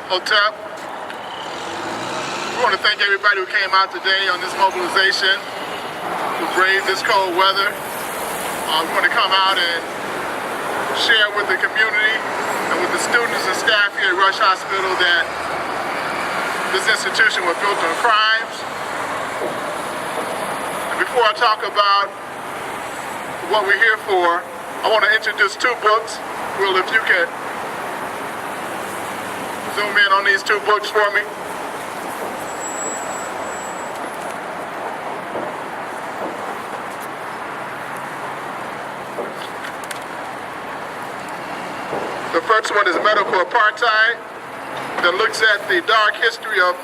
Hotel. We want to thank everybody who came out today on this mobilization, who braved this cold weather. We want to come out and share with the community and with the students and staff here at Rush Hospital that this institution was built on crimes. And before I talk about what we're here for, I want to introduce two books. Will, if you could zoom in on these two books for me. The first one is Medical Apartheid, that looks at the dark history of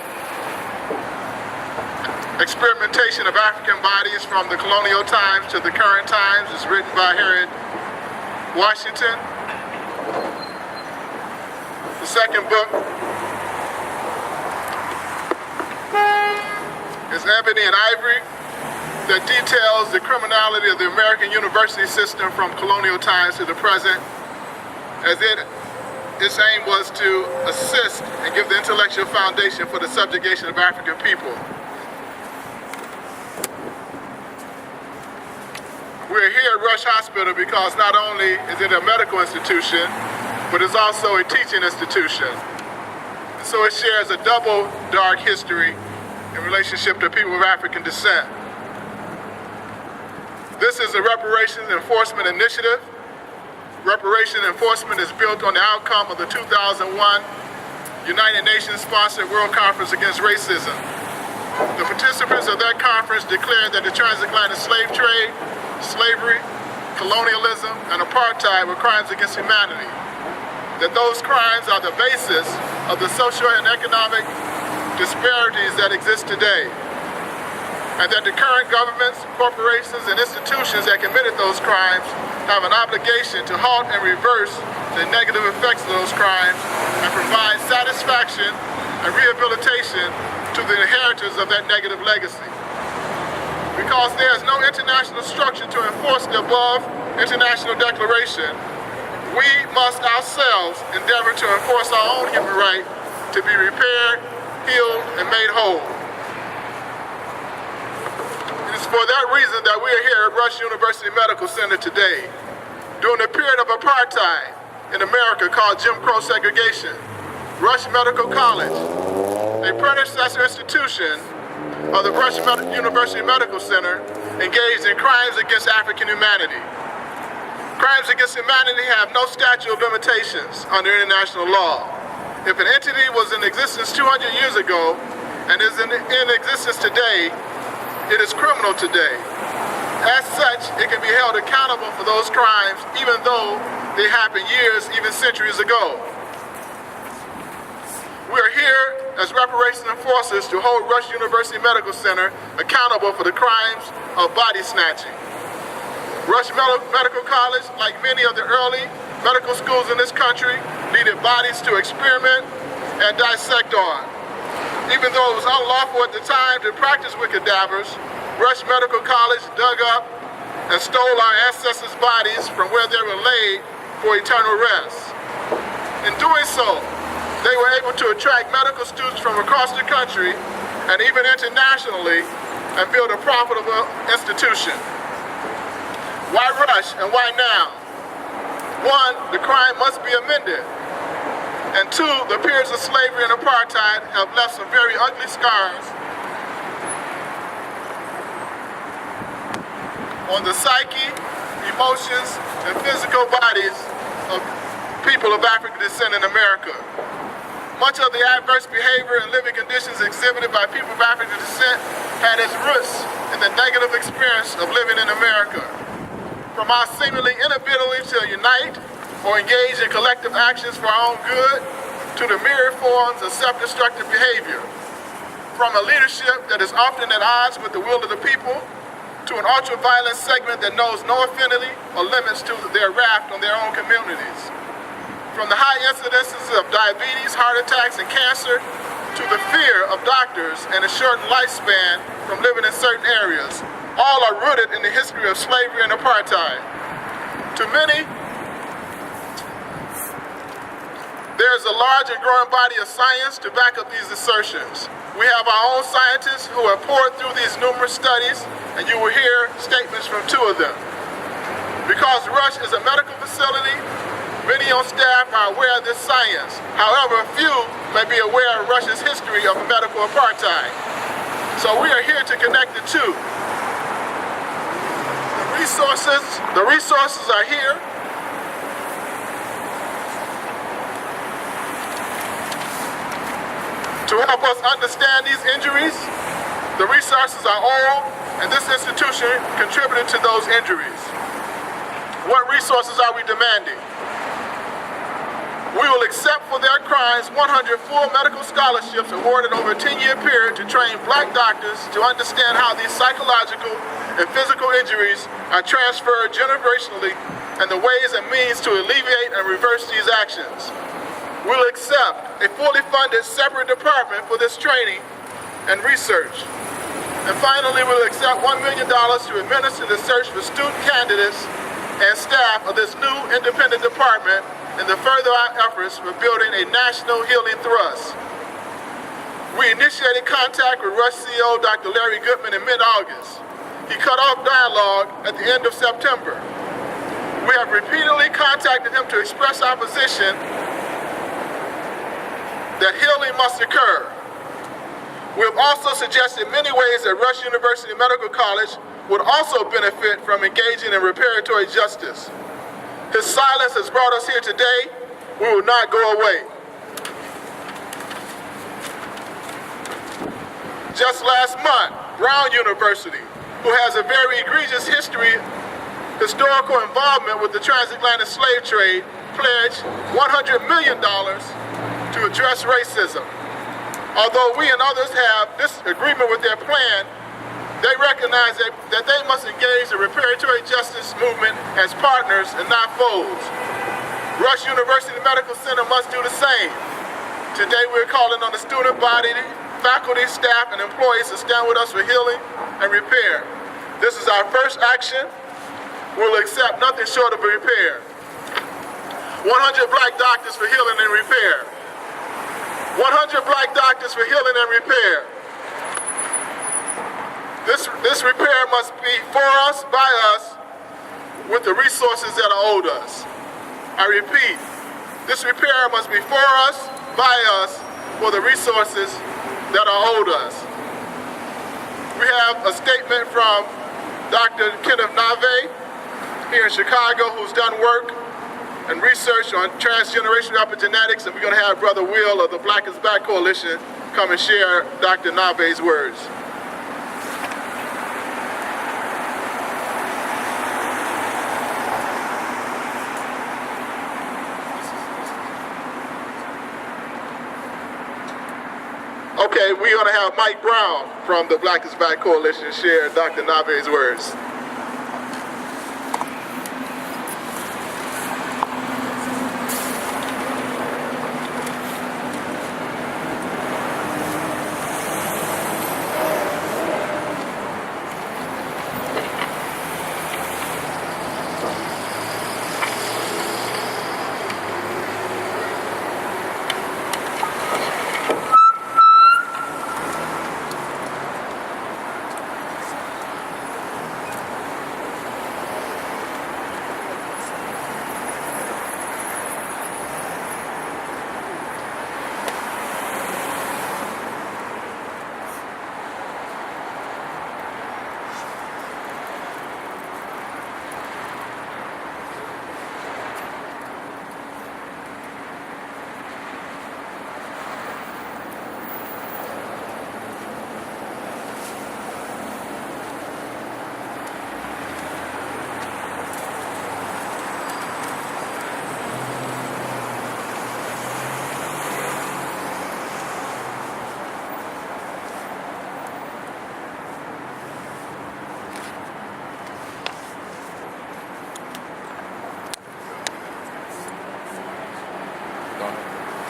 experimentation of African bodies from the colonial times to the current times. It's written by Harriet Washington. The second book is Ebony and Ivory, that details the criminality of the American university system from colonial times to the present, as its aim was to assist and give the intellectual foundation for the subjugation of African people. We're here at Rush Hospital because not only is it a medical institution, but it's also a teaching institution. And so it shares a double dark history in relationship to people of African descent. This is a reparations enforcement initiative. Reparation enforcement is built on the outcome of the 2001 United Nations-sponsored World Conference Against Racism. The participants of that conference declared that the transatlantic slave trade, slavery, colonialism, and apartheid were crimes against humanity. That those crimes are the basis of the social and economic disparities that exist today. And that the current governments, corporations, and institutions that committed those crimes have an obligation to halt and reverse the negative effects of those crimes and provide satisfaction and rehabilitation to the inheritors of that negative legacy. Because there is no international structure to enforce the above international declaration, we must ourselves endeavor to enforce our own human right to be repaired, healed, and made whole. It is for that reason that we are here at Rush University Medical Center today. During the period of apartheid in America called Jim Crow segregation, Rush Medical College, a predecessor institution of the Rush University Medical Center, engaged in crimes against African humanity. Crimes against humanity have no statute of limitations under international law. If an entity was in existence 200 years ago and is in existence today, it is criminal today. As such, it can be held accountable for those crimes even though they happened years, even centuries ago. We are here as reparations enforcers to hold Rush University Medical Center accountable for the crimes of body snatching. Rush Medical College, like many of the early medical schools in this country, needed bodies to experiment and dissect on. Even though it was unlawful at the time to practice with cadavers, Rush Medical College dug up and stole our ancestors' bodies from where they were laid for eternal rest. In doing so, they were able to attract medical students from across the country and even internationally and build a profitable institution. Why Rush and why now? One, the crime must be amended. And two, the periods of slavery and apartheid have left some very ugly scars on the psyche, emotions, and physical bodies of people of African descent in America. Much of the adverse behavior and living conditions exhibited by people of African descent had its roots in the negative experience of living in America. From our seemingly inability to unite or engage in collective actions for our own good, to the myriad forms of self-destructive behavior. From a leadership that is often at odds with the will of the people, to an ultra-violent segment that knows no affinity or limits to their wrath on their own communities. From the high incidences of diabetes, heart attacks, and cancer, to the fear of doctors and a shortened lifespan from living in certain areas, all are rooted in the history of slavery and apartheid. To many, there is a a large and growing body of science to back up these assertions. We have our own scientists who have poured through these numerous studies, and you will hear statements from two of them. Because Rush is a medical facility, many on staff are aware of this science. However, few may be aware of Rush's history of medical apartheid. So we are here to connect the two. The resources are here. To help us understand these injuries, the resources are all, and this institution contributed to those injuries. What resources are we demanding? We will accept for their crimes 100 full medical scholarships awarded over a 10-year period to train black doctors to understand how these psychological and physical injuries are transferred generationally and the ways and means to alleviate and reverse these actions. We'll accept a fully funded separate department for this training and research. And finally, we'll accept $1 million to administer the search for student candidates and staff of this new independent department in the further our efforts for building a national healing thrust. We initiated contact with Rush CEO Dr. Larry Goodman in mid-August. He cut off dialogue at the end of September. We have repeatedly contacted him to express our position that healing must occur. We have also suggested many ways that Rush University Medical College would also benefit from engaging in reparatory justice. His silence has brought us here today. We will not go away. Just last month, Brown University, who has a very egregious historical involvement with the transatlantic slave trade, pledged $100 million to address racism. Although we and others have disagreement with their plan, they recognize that they must engage the reparatory justice movement as partners and not foes. Rush University Medical Center must do the same. Today we're calling on the student body, faculty, staff, and employees to stand with us for healing and repair. This is our first action. We'll accept nothing short of a repair. 100 black doctors for healing and repair. 100 black doctors for healing and repair. This repair must be for us, by us, with the resources that are owed us. I repeat, this repair must be for us, by us, for the resources that are owed us. We have a statement from Dr. Kenneth Nave here in Chicago, who's done work and research on transgenerational epigenetics, and we're going to have Brother Will of the Black is Back Coalition come and share Dr. Nave's words. Okay, we're going to have Mike Brown from the Black is Back Coalition share Dr. Nave's words.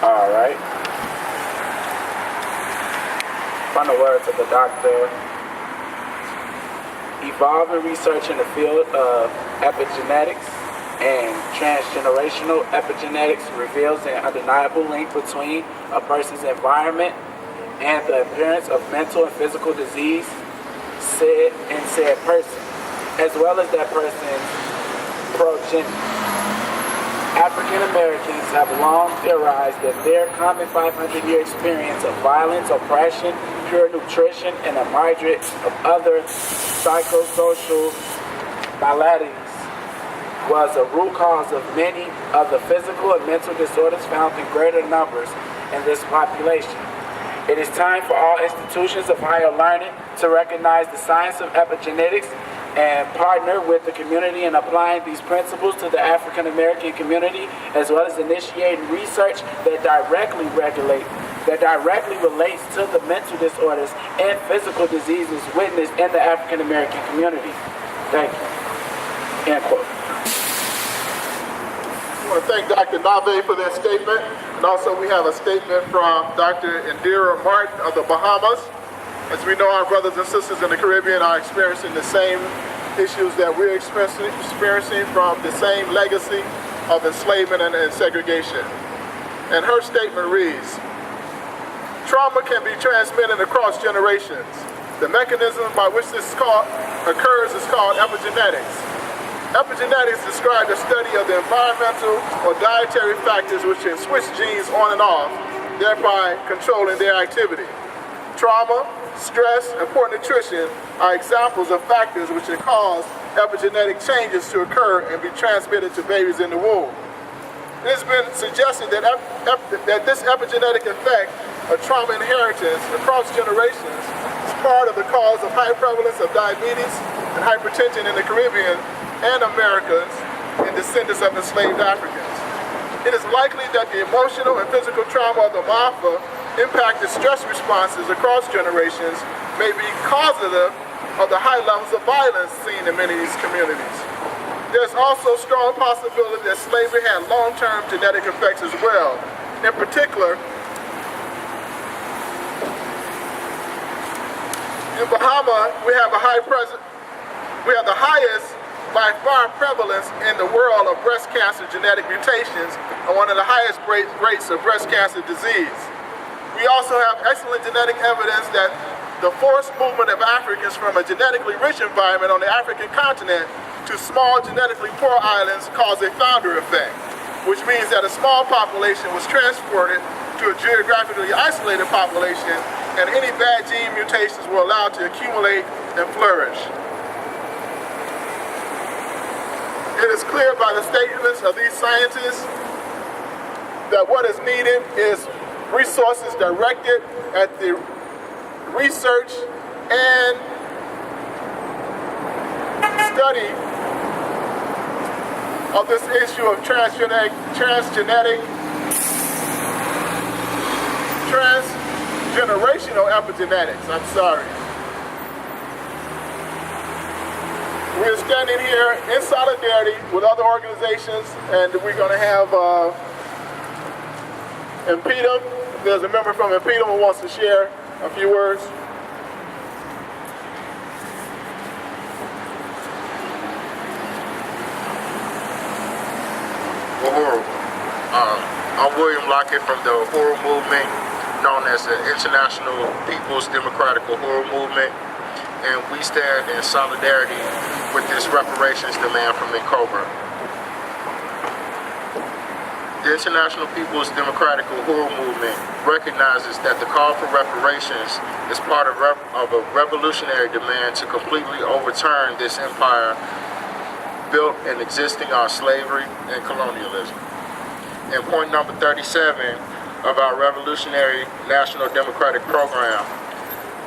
All right. Final words of the doctor. Evolving research in the field of epigenetics and transgenerational epigenetics reveals an undeniable link between a person's environment and the appearance of mental and physical disease in said person, as well as that person's progeny. African Americans have long theorized that their common 500-year experience of violence, oppression, pure nutrition, and a myriad of other psychosocial maladies was a root cause of many of the physical and mental disorders found in greater numbers in this population. It is time for all institutions of higher learning to recognize the science of epigenetics and partner with the community in applying these principles to the African American community, as well as initiating research that directly relates to the mental disorders and physical diseases witnessed in the African American community. Thank you. End quote. I want to thank Dr. Nave for that statement. And also we have a statement from Dr. Indira Martin of the Bahamas. As we know, our brothers and sisters in the Caribbean are experiencing the same issues that we're experiencing from the same legacy of enslavement and segregation. And her statement reads, trauma can be transmitted across generations. The mechanism by which this occurs is called epigenetics. Epigenetics describes the study of the environmental or dietary factors which can switch genes on and off, thereby controlling their activity. Trauma, stress, and poor nutrition are examples of factors which can cause epigenetic changes to occur and be transmitted to babies in the womb. It has been suggested that this epigenetic effect of trauma inheritance across generations is part of the cause of high prevalence of diabetes and hypertension in the Caribbean and Americas and descendants of enslaved Africans. It is likely that the emotional and physical trauma of the Mafa impacted stress responses across generations may be causative of the high levels of violence seen in many of these communities. There's also strong possibility that slavery had long-term genetic effects as well. In particular, in Bahama, we have the highest by far prevalence in the world of breast cancer genetic mutations and one of the highest rates of breast cancer disease. We also have excellent genetic evidence that the forced movement of Africans from a genetically rich environment on the African continent to small genetically poor islands caused a founder effect, which means that a small population was transported to a geographically isolated population and any bad gene mutations were allowed to accumulate and flourish. It is clear by the statements of these scientists that what is needed is resources directed at the research and study of this issue of transgenerational epigenetics. We're standing here in solidarity with other organizations, and we're going to have Impedum. There's a member from Impedum who wants to share a few words. I'm William Lockett from the Uhuru Movement, known as the International People's Democratic Uhuru Movement, and we stand in solidarity with this reparations demand from N'Cobra. The International People's Democratic Uhuru Movement recognizes that the call for reparations is part of a revolutionary demand to completely overturn this empire built and existing on slavery and colonialism. In point number 37 of our Revolutionary National Democratic Program,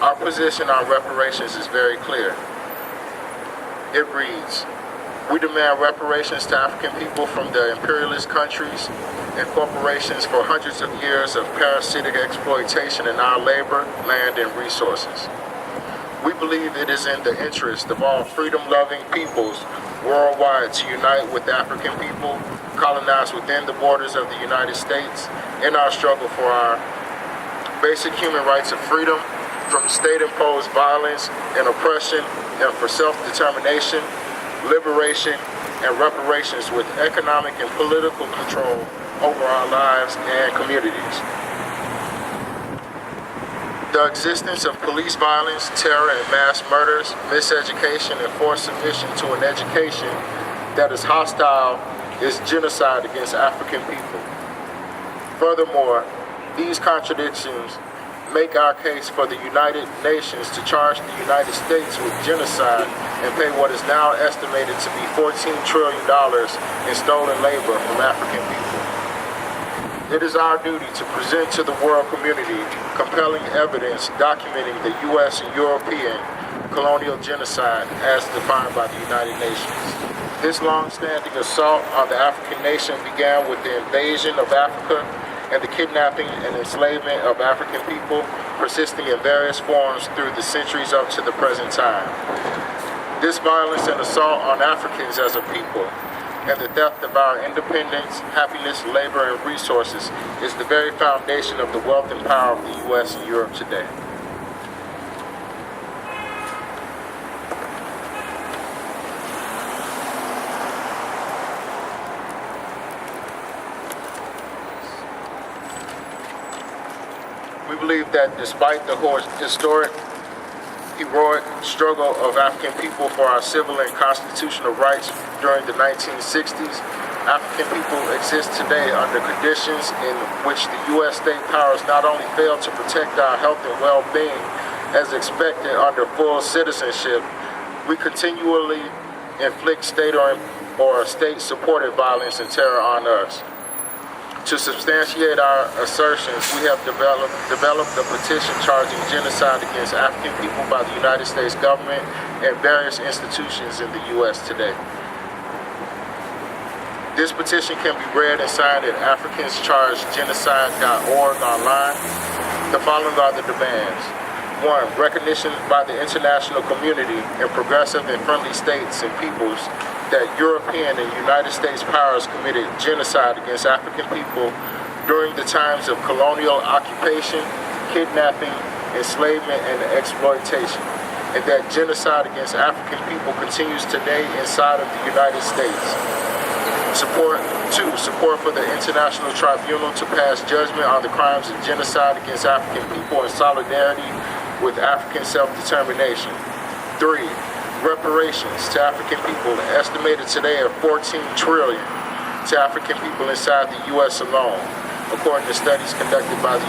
our position on reparations is very clear. It reads, we demand reparations to African people from the imperialist countries and corporations for hundreds of years of parasitic exploitation in our labor, land, and resources. We believe it is in the interest of all freedom-loving peoples worldwide to unite with African people colonized within the borders of the United States in our struggle for our basic human rights of freedom from state-imposed violence and oppression, and for self-determination, liberation, and reparations with economic and political control over our lives and communities. The existence of police violence, terror, and mass murders, miseducation, and forced submission to an education that is hostile is genocide against African people. Furthermore, these contradictions make our case for the United Nations to charge the United States with genocide and pay what is now estimated to be $14 trillion in stolen labor from African people. It is our duty to present to the world community compelling evidence documenting the U.S. and European colonial genocide as defined by the United Nations. This long-standing assault on the African nation began with the invasion of Africa and the kidnapping and enslavement of African people, persisting in various forms through the centuries up to the present time. This violence and assault on Africans as a people and the theft of our independence, happiness, labor, and resources is the very foundation of the wealth and power of the U.S. and Europe today. We believe that despite the historic, heroic struggle of African people for our civil and constitutional rights during the 1960s, African people exist today under conditions in which the U.S. state powers not only fail to protect our health and well-being as expected under full citizenship, we continually inflict state or state-supported violence and terror on us. To substantiate our assertions, we have developed a petition charging genocide against African people by the United States government and various institutions in the U.S. today. This petition can be read and signed at africanschargedgenocide.org online. The following are the demands. 1. Recognition by the international community and progressive and friendly states and peoples that European and United States powers committed genocide against African people during the times of colonial occupation, kidnapping, enslavement, and exploitation, and that genocide against African people continues today inside of the United States. Support for the International Tribunal to pass judgment on the crimes of genocide against African people in solidarity with African self-determination. 3. Reparations to African people estimated today at $14 trillion to African people inside the U.S. alone, according to studies conducted by the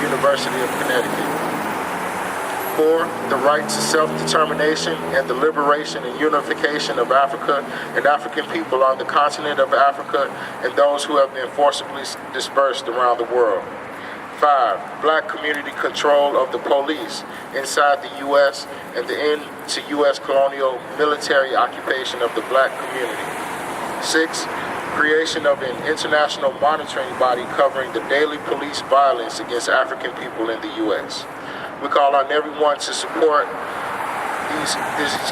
University of Connecticut. 4. The right to self-determination and the liberation and unification of Africa and African people on the continent of Africa and those who have been forcibly dispersed around the world. 5. Black community control of the police inside the U.S. and the end to U.S. colonial military occupation of the black community. 6. Creation of an international monitoring body covering the daily police violence against African people in the U.S. We call on everyone to support these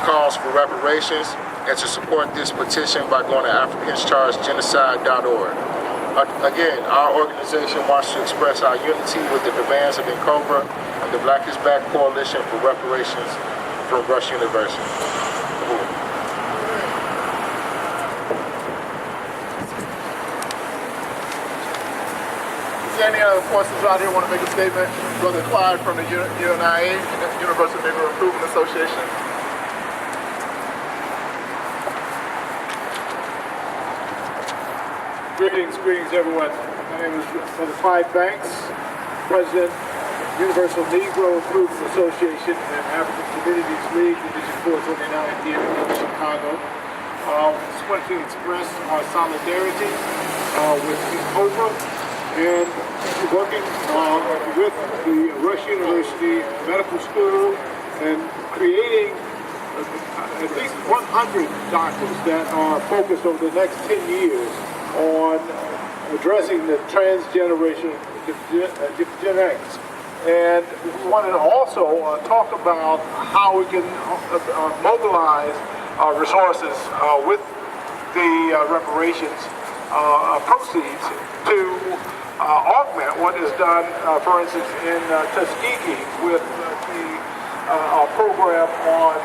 calls for reparations and to support this petition by going to africanschargedgenocide.org. Again, our organization wants to express our unity with the demands of NCOBRA and the Black is Back Coalition for Reparations from Rush University. Is there any other forces out here want to make a statement? Brother Clyde from the UNIA, Universal Neighborhood Improvement Association. Greetings everyone. My name is Brother Clyde Banks, President, Universal Negro Improvement Association and African Communities League, Division 429 here in Chicago. Just wanted to express our solidarity with NCOBRA and working with the Rush University Medical School and creating at least 100 doctors that are focused over the next 10 years on addressing the transgenerational genetics. And we wanted to also talk about how we can mobilize our resources with the reparations proceeds to augment what is done, for instance, in Tuskegee with the program on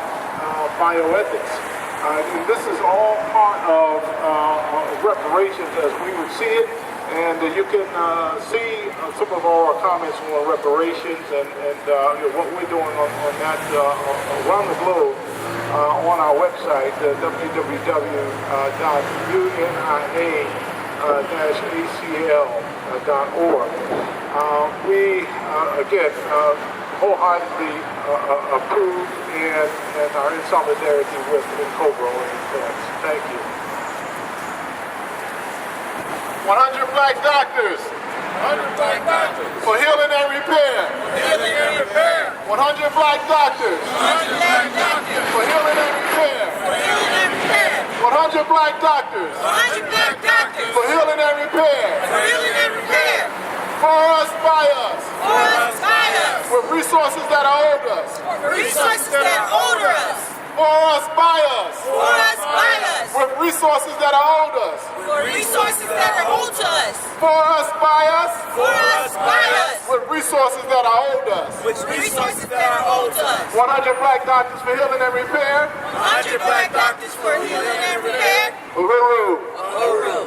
bioethics. And this is all part of reparations as we would see it. And you can see some of our comments on reparations and what we're doing on that around the globe on our website, www.unia-acl.org. We, again, wholeheartedly approve and are in solidarity with Cobra and Defense. Thank you. 100 black doctors 100 black doctors for healing and repair. for healing and repair. 100 black doctors 100 black doctors for healing and repair. for healing and repair. 100 black doctors 100 black doctors for healing and repair. for healing and repair. For us, by us, For us, by us. with resources that are owed us. For resources that are older us. For us, by us, For us, by us. with resources that are owed us. For resources that are owed to us. For us, by us, For us, by us. with resources that are owed us. With resources that are owed to us. 100 black doctors for healing and repair. 100 black doctors for healing and repair. Uhuru. Uhuru.